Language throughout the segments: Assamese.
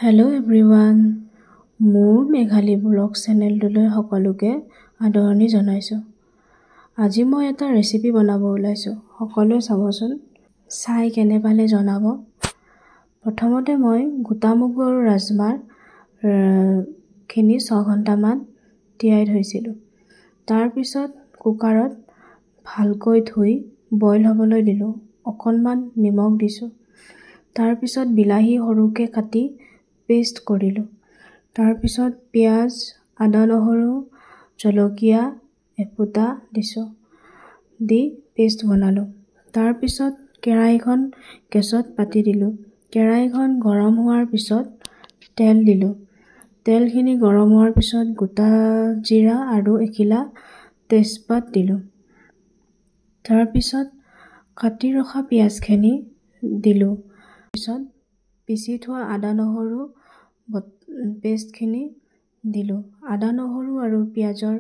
Hello everyone, মোৰ মেঘালী ব্লগ চেনেলটোলৈ সকলোকে আদৰণি জনাইছো। আজি মই এটা ৰেচিপি বনাব ওলাইছো। সকলোৱে চাবচোন, চাই কেনে পালে জনাব। প্ৰথমতে মই গোটা মুগ আৰু ৰাজমাৰ খিনি 6 ঘণ্টামান তিয়াই থৈছিলো। তাৰ পিছত কুকাৰত ভালকৈ ধুই বইল হ'বলৈ দিলো। অকণমান নিমখ দিছো। তাৰ পিছত বিলাহী সৰুকে কাটি পেষ্ট কৰিলো। তাৰ পিছত পিয়াজ, আদা, নহৰু, জলকীয়া এফুটা দিছো। দি পেষ্ট বনালো। তাৰ পিছত কেৰাহীখন গেছত পাতি দিলো। কেৰাহীখন গৰম হোৱাৰ পিছত তেল দিলো। তেলখিনি গৰম হোৱাৰ পিছত গোটা জিৰা আৰু এখিলা তেজপাত দিলো। তাৰ পিছত কাটি ৰখা পিয়াজখিনি দিলো। পিছত পিচি থোৱা আদা নহৰু পেষ্টখিনি দিলো। আদা নহৰু আৰু পিয়াজৰ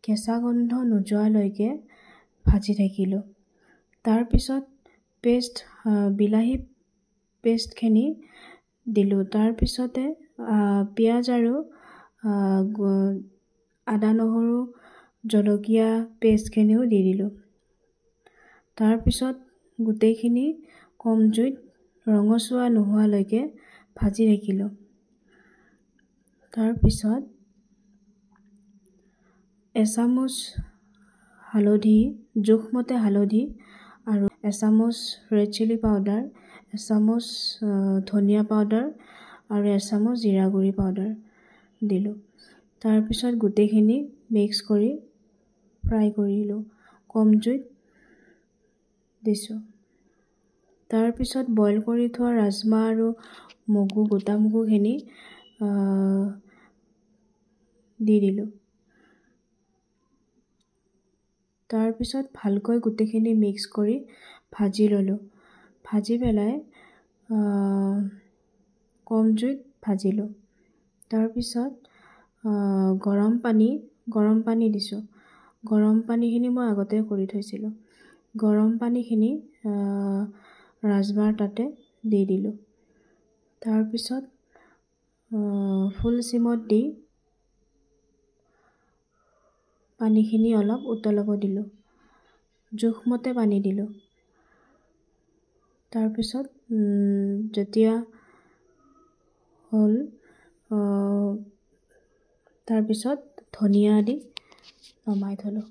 কেঁচা গন্ধ নোযোৱালৈকে ভাজি থাকিলো। তাৰ পিছত বিলাহী পেষ্টখিনি দিলো। তাৰ পিছতে পিয়াজ আৰু আদা নহৰু জলকীয়া পেষ্টখিনিও দি দিলো। তাৰ পিছত গোটেইখিনি কম জুইত ৰঙচুৱা নোহোৱালৈকে ভাজি থাকিলো। তাৰ পিছত এচামুচ হালধি, জোখমতে হালধি আৰু এচামুচ ৰেড চিলি পাউডাৰ, এচামুচ ধনিয়া পাউডাৰ আৰু এচামুচ জিৰা গুৰি পাউডাৰ দিলো। তাৰ পিছত গোটেইখিনি মিক্স কৰি ফ্ৰাই কৰিলো। কম জুইত দিছো। তাৰ পিছত বইল কৰি থোৱা ৰাজমা আৰু গোটা মগুখিনি দি দিলো। তাৰ পিছত ভালকৈ গোটেইখিনি মিক্স কৰি ভাজি ললো। ভাজি পেলাই কম জুইত ভাজিলো। তাৰ পিছত গৰম পানী দিছো। গৰম পানীখিনি মই আগতে কৰি থৈছিলো। গৰম পানীখিনি ৰাজমাৰ তাতে দি দিলো। তাৰ পিছত ফুল চিমত দি পানীখিনি অলপ উতলাব দিলো। জোখমতে পানী দিলো। তাৰ পিছত যেতিয়া হ'ল তাৰ পিছত ধনিয়া দি নমাই থলো।